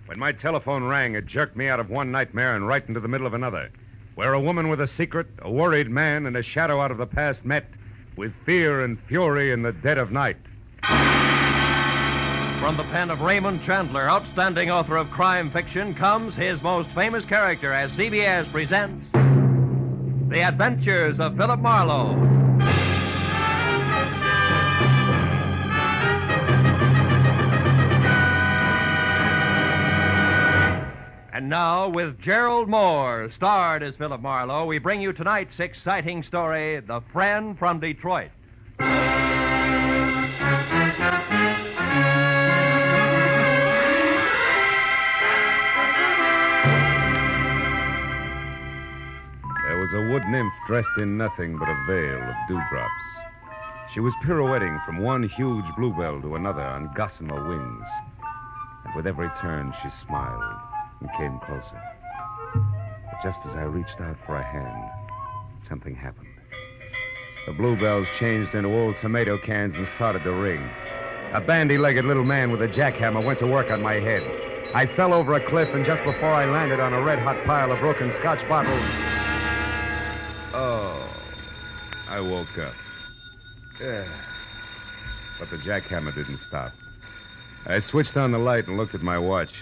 When my telephone rang, it jerked me out of one nightmare and right into the middle of another, where a woman with a secret, a worried man, and a shadow out of the past met with fear and fury in the dead of night. From the pen of Raymond Chandler, outstanding author of crime fiction, comes his most famous character as CBS presents The Adventures of Philip Marlowe. And now, with Gerald Moore, starred as Philip Marlowe, we bring you tonight's exciting story, The Friend from Detroit. There was a wood nymph dressed in nothing but a veil of dewdrops. She was pirouetting from one huge bluebell to another on gossamer wings. And with every turn, she smiled and came closer. But just as I reached out for a hand, something happened. The bluebells changed into old tomato cans and started to ring. A bandy-legged little man with a jackhammer went to work on my head. I fell over a cliff, and just before I landed on a red-hot pile of broken Scotch bottles... Oh, I woke up. But the jackhammer didn't stop. I switched on the light and looked at my watch.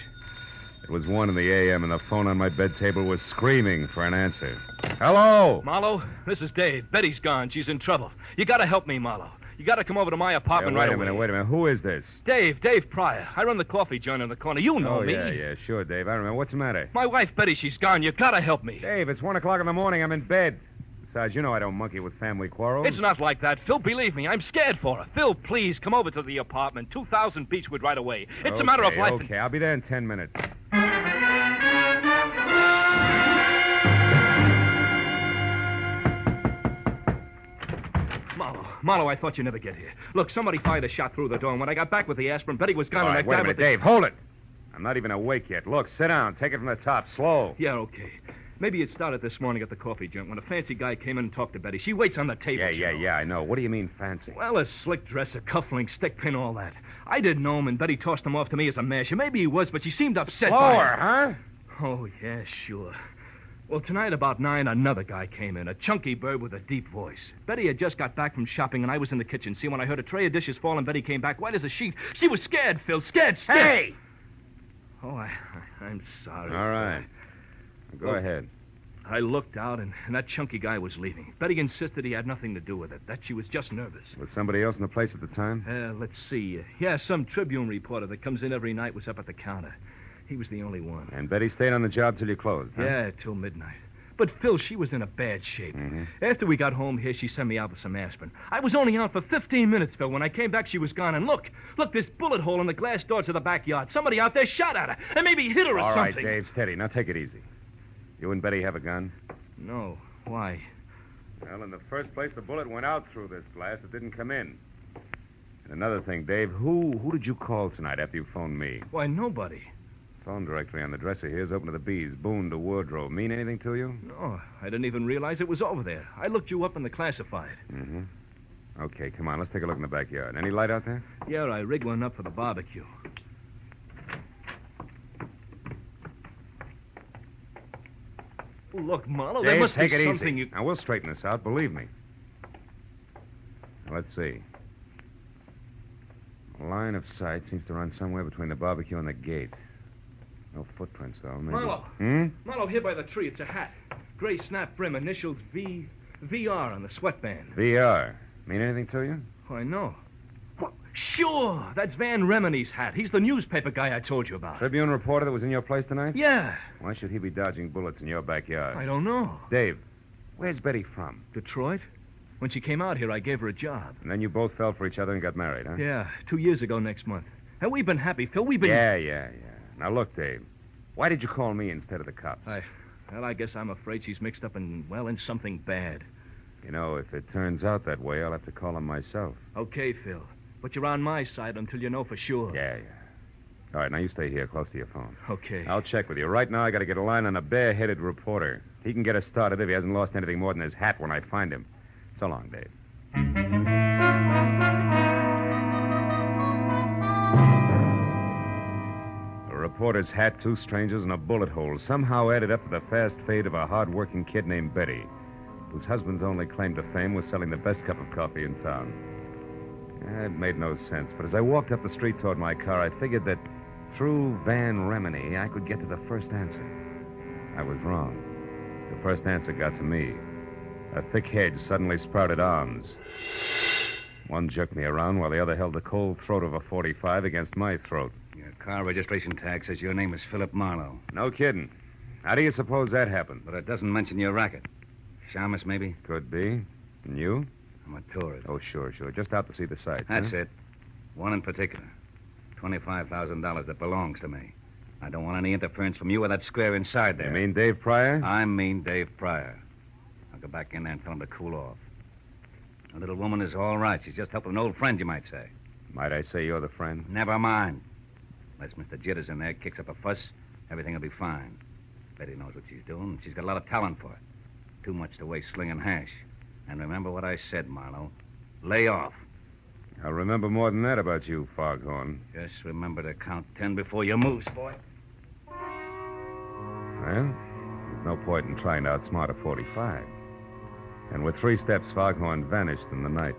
It was 1 in the a.m., and the phone on my bed table was screaming for an answer. Hello? Marlowe, this is Dave. Betty's gone. She's in trouble. You gotta help me, Marlowe. You gotta come over to my apartment right away. Wait a minute. Who is this? Dave Pryor. I run the coffee joint on the corner. You know me. Yeah, sure, Dave. I remember. What's the matter? My wife, Betty, she's gone. You gotta help me. Dave, it's 1 o'clock in the morning. I'm in bed. Besides, you know I don't monkey with family quarrels. It's not like that, Phil. Believe me, I'm scared for her. Phil, please, come over to the apartment. 2000 Beechwood right away. It's a matter of life. Okay, I'll be there in 10 minutes. Marlowe, I thought you'd never get here. Look, somebody fired a shot through the door, and when I got back with the aspirin, Betty was gone. All and right, that wait guy a minute, with Dave, hold it. I'm not even awake yet. Look, sit down. Take it from the top. Slow. Yeah, okay. Maybe it started this morning at the coffee joint when a fancy guy came in and talked to Betty. She waits on the table. Yeah, I know. What do you mean fancy? Well, a slick dress, a cufflink, stick pin, all that. I didn't know him, and Betty tossed him off to me as a masher. Maybe he was, but she seemed upset. Slower, huh? Oh, yeah, sure. Well, tonight about 9, another guy came in, a chunky bird with a deep voice. Betty had just got back from shopping, and I was in the kitchen. See, when I heard a tray of dishes fall and Betty came back, white as a sheet, she was scared, Phil, scared. Hey! Oh, I'm sorry. All right. Go ahead. I looked out, and that chunky guy was leaving. Betty insisted he had nothing to do with it, that she was just nervous. Was somebody else in the place at the time? Let's see. Yeah, some Tribune reporter that comes in every night was up at the counter. He was the only one. And Betty stayed on the job till you closed, huh? Yeah, till midnight. But, Phil, she was in a bad shape. Mm-hmm. After we got home here, she sent me out with some aspirin. I was only out for 15 minutes, Phil. When I came back, she was gone. And look, this bullet hole in the glass doors of the backyard. Somebody out there shot at her and maybe hit her or something. All right, Dave, steady. Now take it easy. You and Betty have a gun? No. Why? Well, in the first place, the bullet went out through this glass. It didn't come in. And another thing, Dave, who did you call tonight after you phoned me? Why, nobody. Phone directory on the dresser here is open to the B's. Boone to wardrobe. Mean anything to you? No, I didn't even realize it was over there. I looked you up in the classified. Mm-hmm. Okay, come on. Let's take a look in the backyard. Any light out there? Yeah, I rigged one up for the barbecue. Look, Marlowe, there must be something take it easy. Now, we'll straighten this out, believe me. Now, let's see. Line of sight seems to run somewhere between the barbecue and the gate. No footprints, though. Maybe... Marlowe. Marlowe, here by the tree. It's a hat. Gray snap brim, initials VR on the sweatband. VR. Mean anything to you? Oh, I know. Well, sure. That's Van Remini's hat. He's the newspaper guy I told you about. Tribune reporter that was in your place tonight? Yeah. Why should he be dodging bullets in your backyard? I don't know. Dave, where's Betty from? Detroit. When she came out here, I gave her a job. And then you both fell for each other and got married, huh? Yeah, 2 years ago next month. And we've been happy, Phil. We've been... Yeah. Now, look, Dave. Why did you call me instead of the cops? I guess I'm afraid she's mixed up in something bad. You know, if it turns out that way, I'll have to call him myself. Okay, Phil. But you're on my side until you know for sure. Yeah. All right, now you stay here, close to your phone. Okay. I'll check with you. Right now, I got to get a line on a bare-headed reporter. He can get us started if he hasn't lost anything more than his hat when I find him. So long, Dave. The reporter's hat, 2 strangers, and a bullet hole somehow added up to the fast fate of a hard-working kid named Betty, whose husband's only claim to fame was selling the best cup of coffee in town. It made no sense, but as I walked up the street toward my car, I figured that through Van Remini, I could get to the first answer. I was wrong. The first answer got to me. A thick hedge suddenly sprouted arms. One jerked me around while the other held the cold throat of a .45 against my throat. Your car registration tag says your name is Philip Marlowe. No kidding. How do you suppose that happened? But it doesn't mention your racket. Shamus, maybe? Could be. And you? I'm a tourist. Oh, sure. Just out to see the sights. That's it. One in particular. $25,000 that belongs to me. I don't want any interference from you or that square inside there. You mean Dave Pryor? I mean Dave Pryor. I'll go back in there and tell him to cool off. The little woman is all right. She's just helping an old friend, you might say. Might I say you're the friend? Never mind. Unless Mr. Jitters in there kicks up a fuss, everything will be fine. Betty knows what she's doing. She's got a lot of talent for it. Too much to waste slinging hash. And remember what I said, Marlowe. Lay off. I'll remember more than that about you, Foghorn. Just remember to count 10 before you move, boy. Well, there's no point in trying to outsmart a .45. And with 3 steps, Foghorn vanished in the night.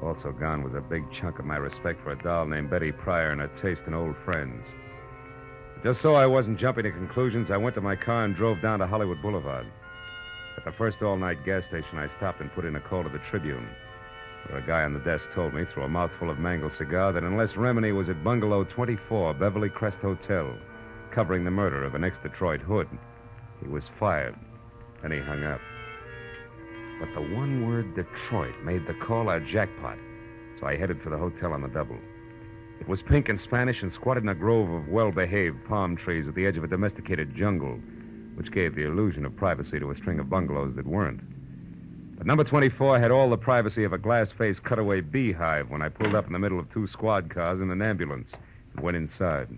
Also gone was a big chunk of my respect for a doll named Betty Pryor and a taste in old friends. Just so I wasn't jumping to conclusions, I went to my car and drove down to Hollywood Boulevard. At the first all-night gas station, I stopped and put in a call to the Tribune, where a guy on the desk told me, through a mouthful of mangled cigar, that unless Remini was at Bungalow 24, Beverly Crest Hotel, covering the murder of an ex-Detroit hood, he was fired. Then he hung up. But the one word Detroit made the call a jackpot, so I headed for the hotel on the double. It was pink and Spanish and squatted in a grove of well-behaved palm trees at the edge of a domesticated jungle, which gave the illusion of privacy to a string of bungalows that weren't. But number 24 had all the privacy of a glass-faced cutaway beehive when I pulled up in the middle of 2 squad cars and an ambulance and went inside.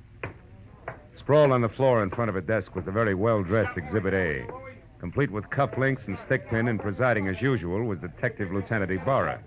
Sprawled on the floor in front of a desk was the very well-dressed Exhibit A, complete with cufflinks and stickpin, and presiding as usual was Detective Lieutenant Ibarra,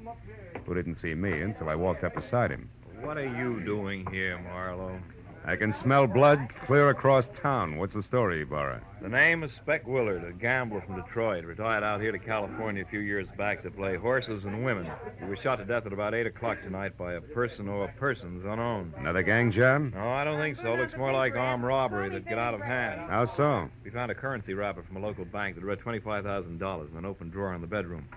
who didn't see me until I walked up beside him. What are you doing here, Marlowe? I can smell blood clear across town. What's the story, Ibarra? The name is Spec Willard, a gambler from Detroit. Retired out here to California a few years back to play horses and women. He was shot to death at about 8 o'clock tonight by a person or persons unknown. Another gang job? No, I don't think so. Looks more like armed robbery that'd get out of hand. How so? We found a currency wrapper from a local bank that read $25,000 in an open drawer in the bedroom.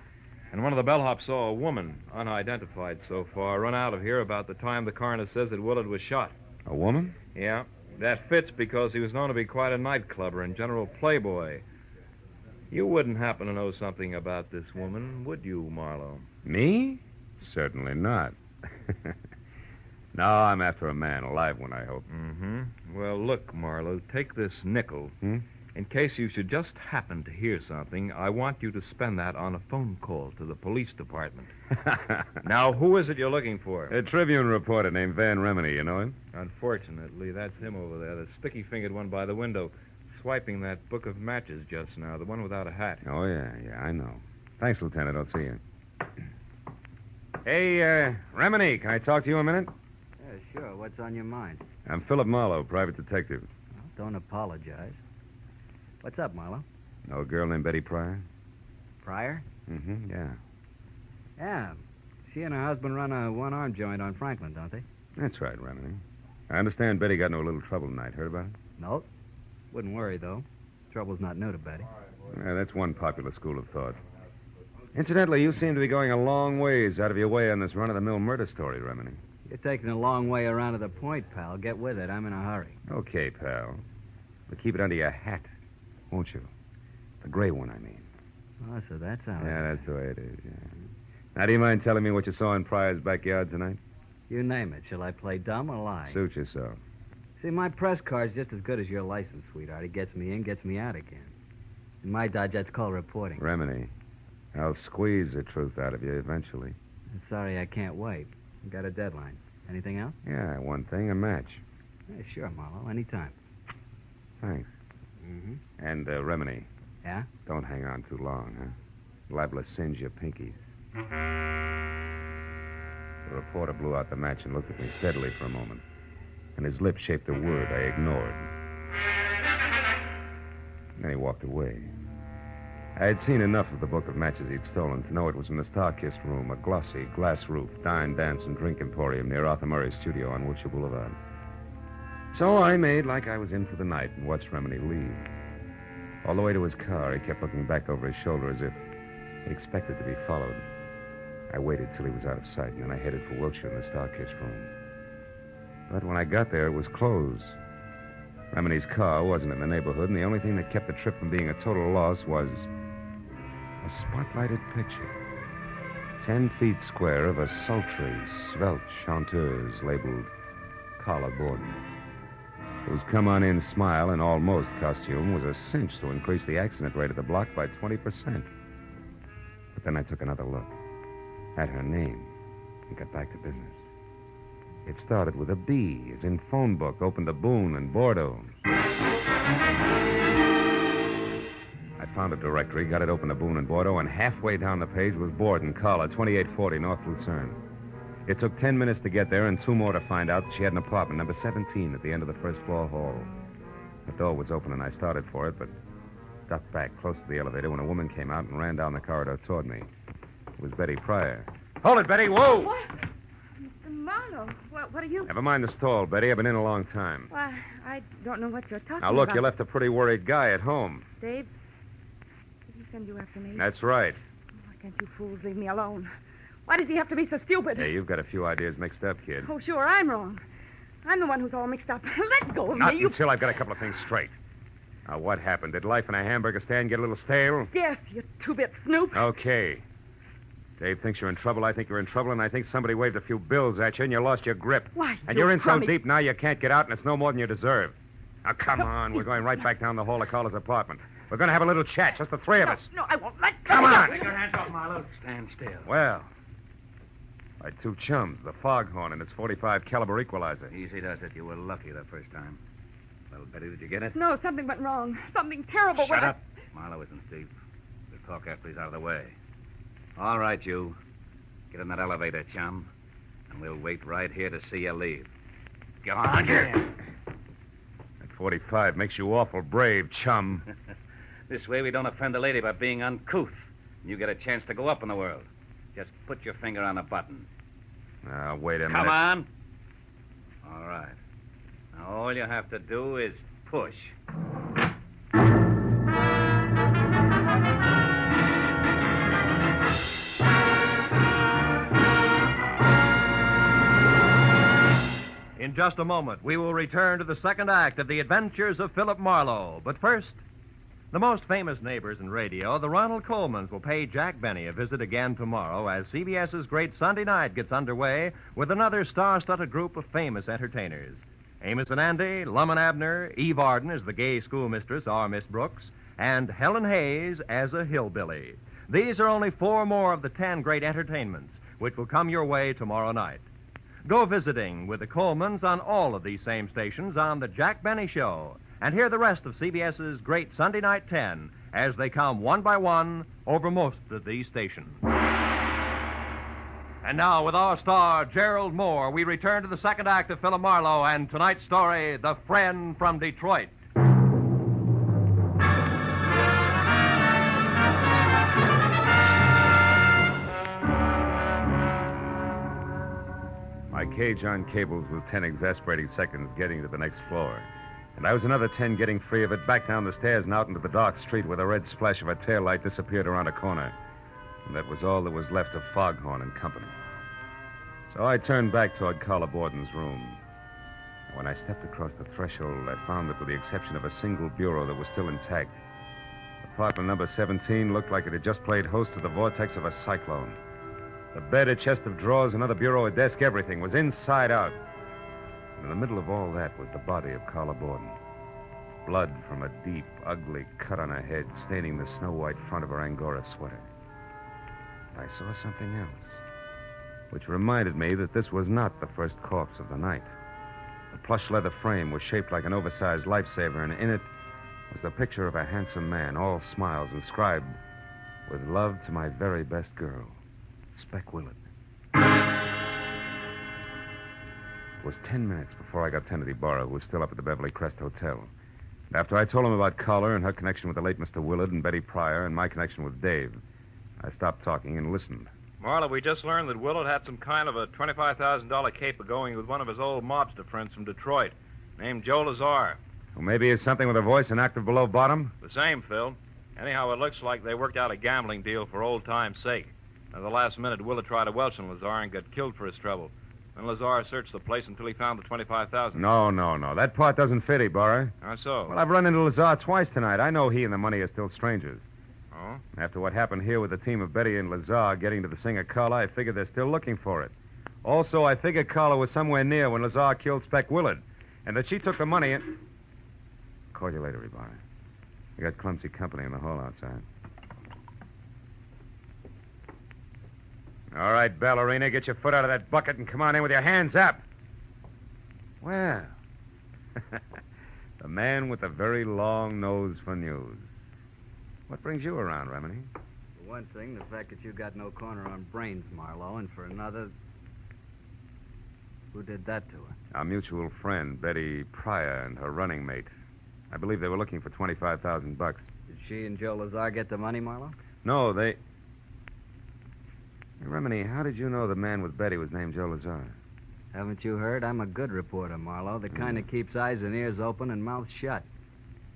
And one of the bellhops saw a woman, unidentified so far, run out of here about the time the coroner says that Willard was shot. A woman? Yeah, that fits because he was known to be quite a nightclubber and general playboy. You wouldn't happen to know something about this woman, would you, Marlowe? Me? Certainly not. No, I'm after a man, a live one, I hope. Mm-hmm. Well, look, Marlowe, take this nickel. In case you should just happen to hear something, I want you to spend that on a phone call to the police department. Now, who is it you're looking for? A Tribune reporter named Van Remini, you know him? Unfortunately, that's him over there, the sticky-fingered one by the window, swiping that book of matches just now, the one without a hat. Oh, yeah, I know. Thanks, Lieutenant. I'll see you. Hey, Remini, can I talk to you a minute? Yeah, sure. What's on your mind? I'm Philip Marlowe, private detective. Well, don't apologize. What's up, Marlowe? Know a girl named Betty Pryor? Pryor? Mm-hmm, yeah. Yeah. She and her husband run a one-arm joint on Franklin, don't they? That's right, Remini. I understand Betty got into a little trouble tonight. Heard about it? Nope. Wouldn't worry, though. Trouble's not new to Betty. Yeah, that's one popular school of thought. Incidentally, you seem to be going a long ways out of your way on this run-of-the-mill murder story, Remini. You're taking a long way around to the point, pal. Get with it. I'm in a hurry. Okay, pal. But keep it under your hat, won't you? The gray one, I mean. Oh, so that's how Yeah, that's the way it is, yeah. Now, do you mind telling me what you saw in Pryor's backyard tonight? You name it. Shall I play dumb or lie? Suit yourself. See, my press card's just as good as your license, sweetheart. It gets me in, gets me out again. In my dodge, that's called reporting. Remini, I'll squeeze the truth out of you eventually. I'm sorry I can't wait. I've got a deadline. Anything else? Yeah, one thing, a match. Yeah, sure, Marlowe. Anytime. Thanks. Mm-hmm. And, Remini, Yeah? don't hang on too long, huh? Liable to singe your pinkies. The reporter blew out the match and looked at me steadily for a moment. and his lips shaped a word I ignored. Then he walked away. I had seen enough of the book of matches he'd stolen to know it was from the Star-Kissed Room, a glossy, glass-roofed dine, dance, and drink emporium near Arthur Murray's studio on Wilshire Boulevard. So I made like I was in for the night and watched Remini leave. All the way to his car, he kept looking back over his shoulder as if he expected to be followed. I waited till he was out of sight, and then I headed for Wilshire in the Star-Kissed Room. But when I got there, it was closed. Remini's car wasn't in the neighborhood, and the only thing that kept the trip from being a total loss was a spotlighted picture. 10 feet square of a sultry, svelte chanteuse labeled Carla Borden, whose come-on-in smile and almost costume was a cinch to increase the accident rate of the block by 20%. But then I took another look at her name and got back to business. It started with a B, as in phone book, opened to Boone and Bordeaux. I found a directory, got it open to Boone and Bordeaux, and halfway down the page was Borden, Carla, 2840 North Lucerne. It took 10 minutes to get there and 2 more to find out that she had an apartment, number 17, at the end of the first-floor hall. The door was open, and I started for it, but ducked back close to the elevator when a woman came out and ran down the corridor toward me. It was Betty Pryor. Hold it, Betty! Whoa! What? Mr. Marlowe, what are you... Never mind the stall, Betty. I've been in a long time. Why, I don't know what you're talking about. Now, look, you left a pretty worried guy at home. Dave, did he send you after me? That's right. Why can't you fools leave me alone? Why does he have to be so stupid? Hey, you've got a few ideas mixed up, kid. Oh, sure, I'm wrong. I'm the one who's all mixed up. Let go of Not me. until I've got a couple of things straight. Now, what happened? Did life in a hamburger stand get a little stale? Yes, you two-bit snoop. Okay. Dave thinks you're in trouble, I think you're in trouble, and I think somebody waved a few bills at you and you lost your grip. Why, And you you're in so crummy- deep now you can't get out, and it's no more than you deserve. Now, come on. We're going right back down the hall to Carla's apartment. We're going to have a little chat, just the three of us. No, I won't. Let Come go. on. Take your hands off, Marlowe. Stand still. Well, my 2 chums, the Foghorn and its .45 caliber equalizer. Easy does it. You were lucky the first time. Well, Betty, did you get it? No, something went wrong. Something terrible. Shut up. Marlowe isn't Steve. We'll talk after he's out of the way. All right, you. Get in that elevator, chum. And we'll wait right here to see you leave. Go on. That .45 makes you awful brave, chum. This way we don't offend a lady by being uncouth. And you get a chance to go up in the world. Just put your finger on the button. Now, wait a minute. Come on. All right. Now, all you have to do is push. In just a moment, we will return to the second act of The Adventures of Philip Marlowe. But first, the most famous neighbors in radio, the Ronald Colemans, will pay Jack Benny a visit again tomorrow as CBS's Great Sunday Night gets underway with another star-studded group of famous entertainers. Amos and Andy, Lum and Abner, Eve Arden as the gay schoolmistress, our Miss Brooks, and Helen Hayes as a hillbilly. These are only 4 more of the 10 great entertainments which will come your way tomorrow night. Go visiting with the Colemans on all of these same stations on The Jack Benny Show and hear the rest of CBS's Great Sunday Night 10 as they come one by one over most of these stations. And now, with our star, Gerald Moore, we return to the second act of Philip Marlowe and tonight's story, The Friend from Detroit. My cage on cables was 10 exasperating seconds getting to the next floor. And I was another 10 getting free of it, back down the stairs and out into the dark street where the red splash of a taillight disappeared around a corner. And that was all that was left of Foghorn and company. So I turned back toward Carla Borden's room. And when I stepped across the threshold, I found that with the exception of a single bureau that was still intact, apartment number 17 looked like it had just played host to the vortex of a cyclone. The bed, a chest of drawers, another bureau, a desk, everything was inside out. And in the middle of all that was the body of Carla Borden. Blood from a deep, ugly cut on her head, staining the snow-white front of her Angora sweater. I saw something else, which reminded me that this was not the first corpse of the night. The plush leather frame was shaped like an oversized lifesaver, and in it was the picture of a handsome man, all smiles, inscribed, "With love to my very best girl, Speck Willett." It was 10 minutes before I got Tenant Ibarra, who was still up at the Beverly Crest Hotel. After I told him about Collar and her connection with the late Mr. Willard and Betty Pryor and my connection with Dave, I stopped talking and listened. Marlowe, we just learned that Willard had some kind of a $25,000 caper going with one of his old mobster friends from Detroit, named Joe Lazar. Well, maybe it's something with a voice and active below bottom? The same, Phil. Anyhow, it looks like they worked out a gambling deal for old time's sake. At the last minute, Willard tried to welch on Lazar and got killed for his trouble. Then Lazar searched the place until he found the $25,000. No. That part doesn't fit, Ibarra. How so? Well, I've run into Lazar twice tonight. I know he and the money are still strangers. Oh? After what happened here with the team of Betty and Lazar getting to the singer Carla, I figured they're still looking for it. Also, I figured Carla was somewhere near when Lazar killed Spec Willard, and that she took the money and... Call you later, Ibarra. I got clumsy company in the hall outside. All right, ballerina, get your foot out of that bucket and come on in with your hands up. Well, the man with the very long nose for news. What brings you around, Remini? For one thing, the fact that you got no corner on brains, Marlowe, and for another... Who did that to her? Our mutual friend, Betty Pryor, and her running mate. I believe they were looking for $25,000. Did she and Joe Lazar get the money, Marlowe? No, they... Hey, Remini, how did you know the man with Betty was named Joe Lazar? Haven't you heard? I'm a good reporter, Marlowe. The kind that keeps eyes and ears open and mouth shut.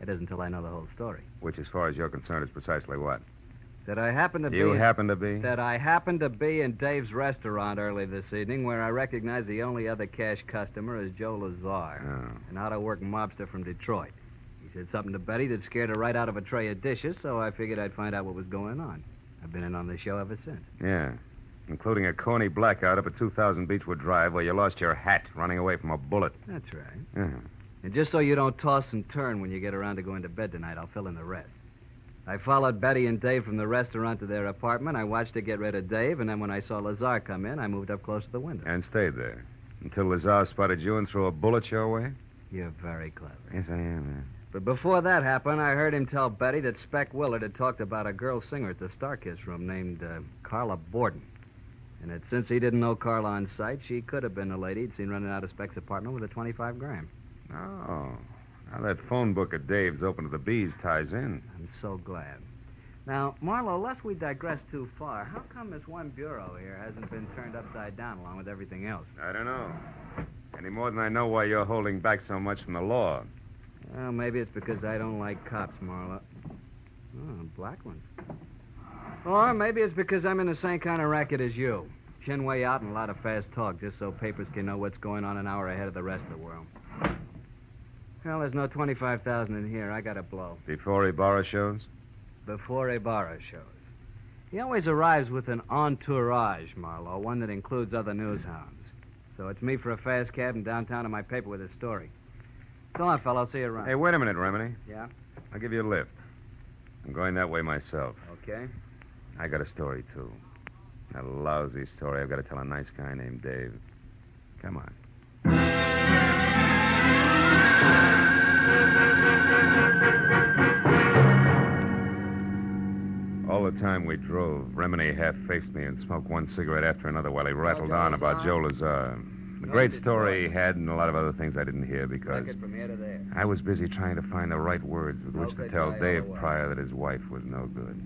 It isn't until I know the whole story. Which, as far as you're concerned, is precisely what? That I happen to be... You happen to be? That I happened to be in Dave's restaurant early this evening, where I recognized the only other cash customer as Joe Lazar, an out-of-work mobster from Detroit. He said something to Betty that scared her right out of a tray of dishes, so I figured I'd find out what was going on. I've been in on the show ever since. Yeah, including a corny blackout up at 2000 Beechwood Drive where you lost your hat running away from a bullet. That's right. Yeah. And just so you don't toss and turn when you get around to going to bed tonight, I'll fill in the rest. I followed Betty and Dave from the restaurant to their apartment. I watched her get rid of Dave, and then when I saw Lazar come in, I moved up close to the window. And stayed there until Lazar spotted you and threw a bullet your way? You're very clever. Yes, I am, man. But before that happened, I heard him tell Betty that Spec Willard had talked about a girl singer at the Starkiss room named Carla Borden. And that since he didn't know Carla on sight, she could have been a lady he'd seen running out of Spec's apartment with a 25 gram. Oh. Now that phone book of Dave's open to the bees ties in. I'm so glad. Now, Marlowe, lest we digress too far, how come this one bureau here hasn't been turned upside down along with everything else? I don't know. Any more than I know why you're holding back so much from the law. Well, maybe it's because I don't like cops, Marlowe. Oh, black ones. Or maybe it's because I'm in the same kind of racket as you. Chin way out and a lot of fast talk, just so papers can know what's going on an hour ahead of the rest of the world. Well, there's no 25,000 in here. I got to blow. Before Ibarra shows? Before Ibarra shows. He always arrives with an entourage, Marlowe, one that includes other news hounds. So it's me for a fast cab and downtown to my paper with a story. So on, fellow. I'll see you around. Hey, wait a minute, Remini. Yeah? I'll give you a lift. I'm going that way myself. Okay. I got a story, too. A lousy story I've got to tell a nice guy named Dave. Come on. All the time we drove, Remini half-faced me and smoked one cigarette after another while he rattled on about Joe Lazar. The great story he had and a lot of other things I didn't hear because From here to there. I was busy trying to find the right words with which to tell Dave Pryor that his wife was no good.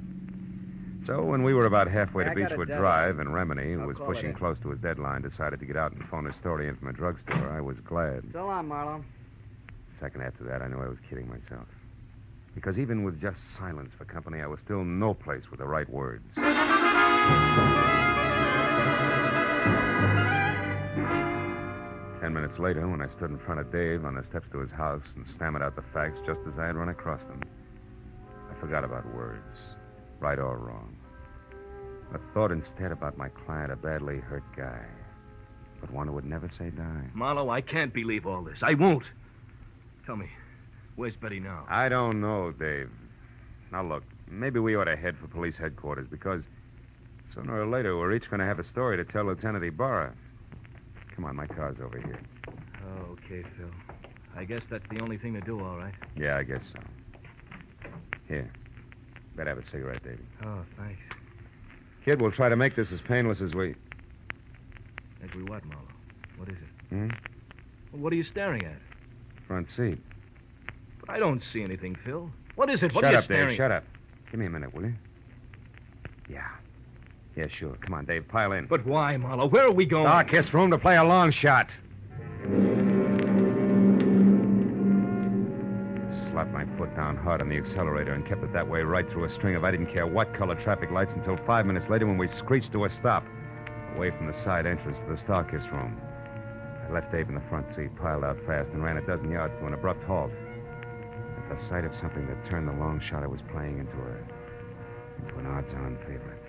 So when we were about halfway to I got a Beechwood deadline. Drive and Remini, who I'll was call it pushing in. close to his deadline, decided to get out and phone his story in from a drugstore, I was glad. So long, Marlowe. Second after that, I knew I was kidding myself. Because even with just silence for company, I was still no place with the right words. 10 minutes later, when I stood in front of Dave on the steps to his house and stammered out the facts just as I had run across them, I forgot about words, right or wrong. I thought instead about my client, a badly hurt guy, but one who would never say die. Marlowe, I can't believe all this. I won't. Tell me, where's Betty now? I don't know, Dave. Now, look, maybe we ought to head for police headquarters because sooner or later we're each going to have a story to tell Lieutenant Ibarra. Come on, my car's over here. Oh, okay, Phil. I guess that's the only thing to do, all right. Yeah, I guess so. Here. Better have a cigarette, Davey. Oh, thanks. Kid, we'll try to make this as painless as we... As we what, Marlowe? What is it? Hmm? What are you staring at? Front seat. But I don't see anything, Phil. What is it? What Shut are you up, staring Dave. Shut up. Give me a minute, will you? Yeah. Yeah, sure. Come on, Dave. Pile in. But why, Marlowe? Where are we going? Darkest room to play a long shot. Slapped my foot down hard on the accelerator and kept it that way right through a string of I didn't care what color traffic lights until 5 minutes later when we screeched to a stop, away from the side entrance to the Starkist room. I left Dave in the front seat, piled out fast, and ran a dozen yards to an abrupt halt. At the sight of something that turned the long shot I was playing into an odds-on favorite.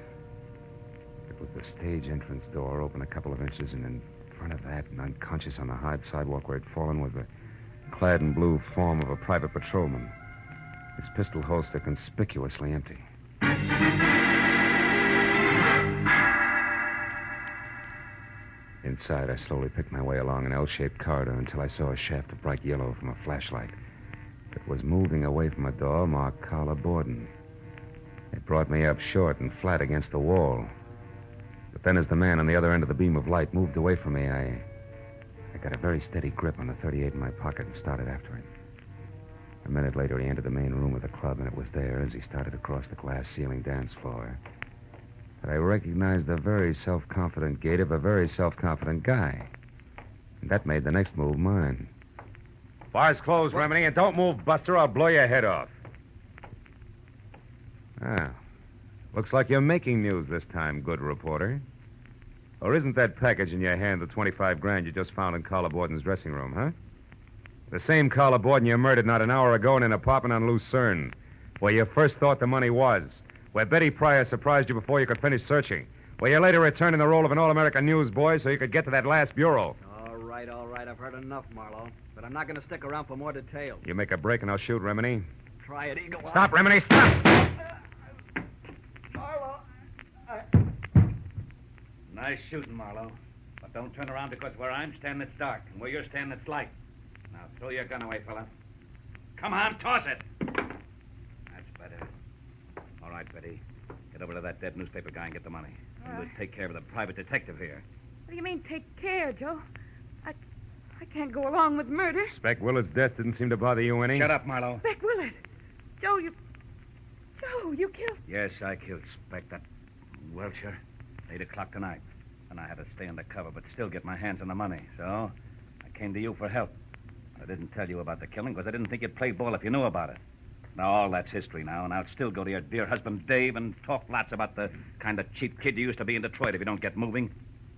It was the stage entrance door, open a couple of inches, and in front of that, and unconscious on the hard sidewalk where it'd fallen, was the clad in blue form of a private patrolman, his pistol holster conspicuously empty. Inside, I slowly picked my way along an L-shaped corridor until I saw a shaft of bright yellow from a flashlight that was moving away from a door marked Carla Borden. It brought me up short and flat against the wall. But then as the man on the other end of the beam of light moved away from me, I got a very steady grip on the .38 in my pocket and started after him. A minute later, he entered the main room of the club, and it was there, as he started across the glass ceiling dance floor, that I recognized the very self-confident gait of a very self-confident guy. And that made the next move mine. Bar's closed, Remini, and don't move, Buster. I'll blow your head off. Ah. Looks like you're making news this time, good reporter. Or isn't that package in your hand the 25 grand you just found in Carla Borden's dressing room, huh? The same Carla Borden you murdered not an hour ago in an apartment on Lucerne, where you first thought the money was, where Betty Pryor surprised you before you could finish searching, where you later returned in the role of an all-American newsboy so you could get to that last bureau. All right. I've heard enough, Marlowe. But I'm not going to stick around for more details. You make a break and I'll shoot, Remini. Try it, Eagle. Stop, Remini, stop! Marlowe. Nice shooting, Marlowe. But don't turn around because where I'm standing, it's dark. And where you're standing, it's light. Now, throw your gun away, fella. Come on, toss it. That's better. All right, Betty. Get over to that dead newspaper guy and get the money. And we'll take care of the private detective here. What do you mean, take care, Joe? I can't go along with murder. Spec Willard's death didn't seem to bother you any. Shut up, Marlowe. Spec Willard. Joe, you killed... Yes, I killed Spec, that Welcher. 8 o'clock tonight. And I had to stay undercover, but still get my hands on the money. So, I came to you for help. I didn't tell you about the killing because I didn't think you'd play ball if you knew about it. Now, all that's history now, and I'll still go to your dear husband, Dave, and talk lots about the kind of cheap kid you used to be in Detroit if you don't get moving.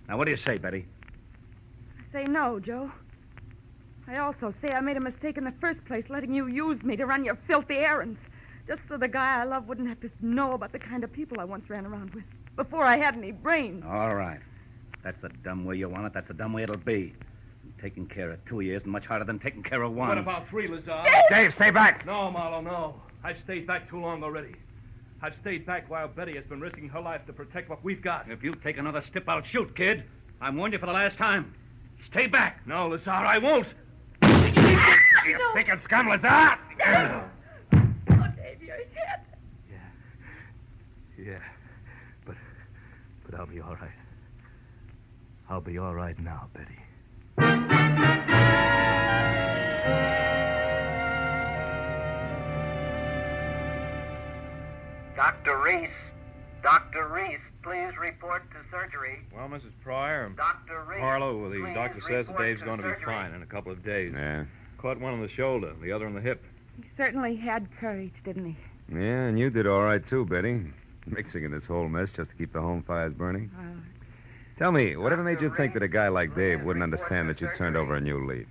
Now, what do you say, Betty? I say no, Joe. I also say I made a mistake in the first place, letting you use me to run your filthy errands, just so the guy I love wouldn't have to know about the kind of people I once ran around with, before I had any brains. All right. That's the dumb way you want it. That's the dumb way it'll be. And taking care of 2 years isn't much harder than taking care of one. What about 3, Lazar? Dave, stay back! No, Marlowe, no. I've stayed back too long already. I've stayed back while Betty has been risking her life to protect what we've got. If you take another step, I'll shoot, kid. I'm warned you for the last time. Stay back. No, Lazar, I won't. You thinking scum, Lazar? Oh, Dave, you're hit. Yeah. But I'll be all right. I'll be all right now, Betty. Dr. Reese, please report to surgery. Well, Mrs. Pryor, Dr. Reese, Marlowe, the please doctor says that report Dave's to going to be surgery. fine in a couple of days. Yeah. Caught one on the shoulder, the other on the hip. He certainly had courage, didn't he? Yeah, and you did all right, too, Betty. Mixing in this whole mess just to keep the home fires burning. Tell me, whatever made you think that a guy like Dave wouldn't understand that you turned over a new leaf?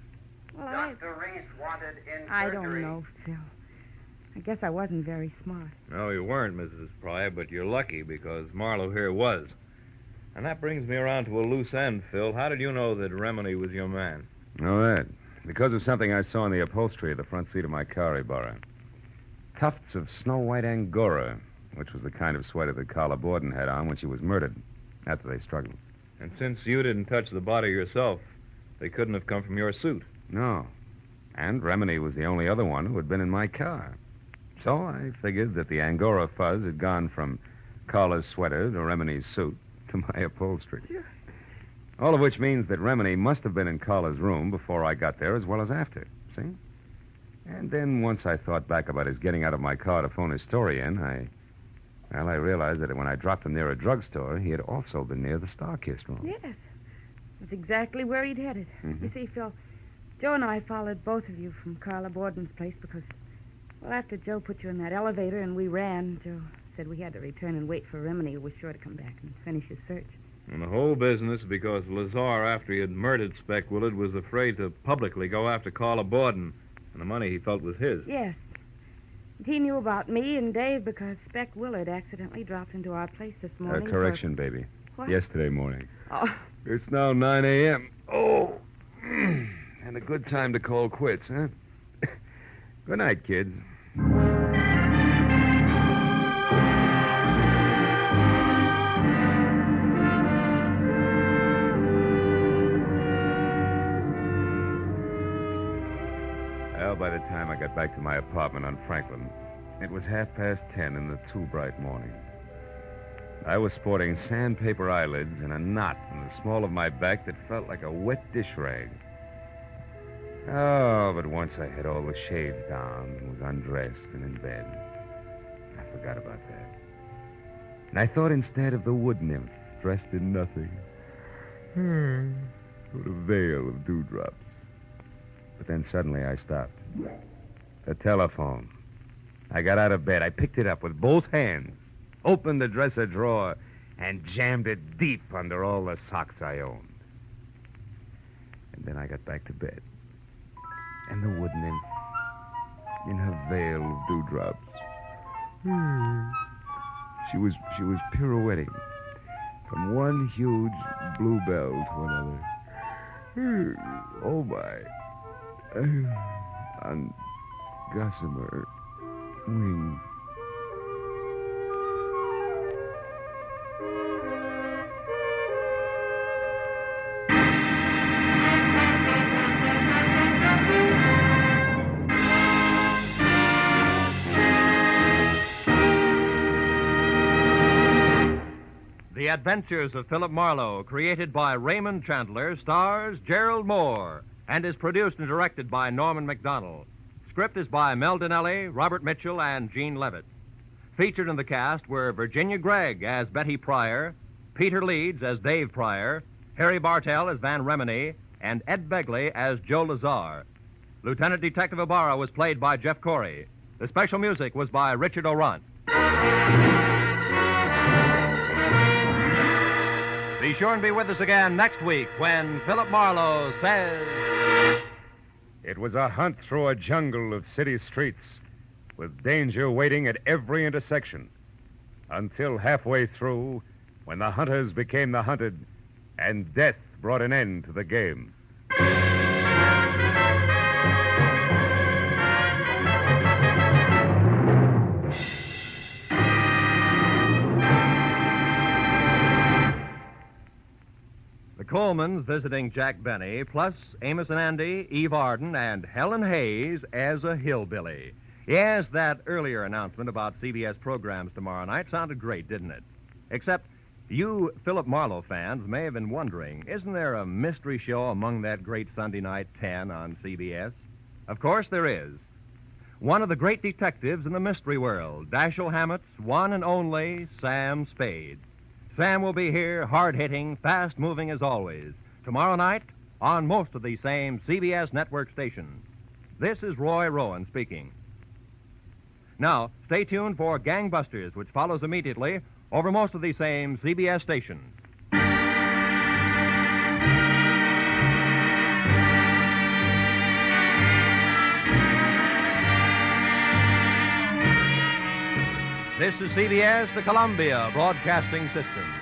Well, Dr. Reese wanted in I surgery. don't know, Phil. I guess I wasn't very smart. No, you weren't, Mrs. Pryor, but you're lucky because Marlowe here was. And that brings me around to a loose end, Phil. How did you know that Remini was your man? Know that? Because of something I saw in the upholstery of the front seat of my car, Ibarra. Tufts of snow-white Angora, which was the kind of sweater that Carla Borden had on when she was murdered, after they struggled. And since you didn't touch the body yourself, they couldn't have come from your suit. No. And Remini was the only other one who had been in my car. So I figured that the Angora fuzz had gone from Carla's sweater to Remini's suit to my upholstery. All of which means that Remini must have been in Carla's room before I got there as well as after. See? And then once I thought back about his getting out of my car to phone his story in, I realized that when I dropped him near a drugstore, he had also been near the Starkist room. Yes. That's exactly where he'd headed. Mm-hmm. You see, Phil, Joe and I followed both of you from Carla Borden's place because, well, after Joe put you in that elevator and we ran, Joe said we had to return and wait for Remini, who was sure to come back and finish his search. And the whole business because Lazar, after he had murdered Speck Willard, was afraid to publicly go after Carla Borden, and the money he felt was his. Yes. And he knew about me and Dave because Speck Willard accidentally dropped into our place this morning. Correction, baby. What? Yesterday morning. Oh, It's now 9 a.m. Oh, and a good time to call quits, huh? Good night, kids. Well, by the time I got back to my apartment on Franklin, it was 10:30 in the too bright morning. I was sporting sandpaper eyelids and a knot in the small of my back that felt like a wet dish rag. Oh, but once I had all the shades down and was undressed and in bed, I forgot about that. And I thought instead of the wood nymph dressed in nothing, with a veil of dewdrops. But then suddenly I stopped. The telephone. I got out of bed. I picked it up with both hands, opened the dresser drawer, and jammed it deep under all the socks I owned. And then I got back to bed. And the wood nymph, in her veil of dewdrops, she was pirouetting from one huge bluebell to another. Oh, my. On gossamer wings. The Adventures of Philip Marlowe, created by Raymond Chandler, stars Gerald Moore, and is produced and directed by Norman MacDonald. Script is by Mel Donnelly, Robert Mitchell, and Gene Levitt. Featured in the cast were Virginia Gregg as Betty Pryor, Peter Leeds as Dave Pryor, Harry Bartell as Van Remini, and Ed Begley as Joe Lazar. Lieutenant Detective Ibarra was played by Jeff Corey. The special music was by Richard Orant. Be sure and be with us again next week when Philip Marlowe says... It was a hunt through a jungle of city streets, with danger waiting at every intersection, until halfway through, when the hunters became the hunted, and death brought an end to the game. The Colemans visiting Jack Benny, plus Amos and Andy, Eve Arden, and Helen Hayes as a hillbilly. Yes, that earlier announcement about CBS programs tomorrow night sounded great, didn't it? Except you Philip Marlowe fans may have been wondering, isn't there a mystery show among that great Sunday night 10 on CBS? Of course there is. One of the great detectives in the mystery world, Dashiell Hammett's one and only Sam Spade. Sam will be here, hard-hitting, fast-moving as always, tomorrow night on most of the same CBS network stations. This is Roy Rowan speaking. Now, stay tuned for Gangbusters, which follows immediately over most of the same CBS stations. This is CBS, the Columbia Broadcasting System.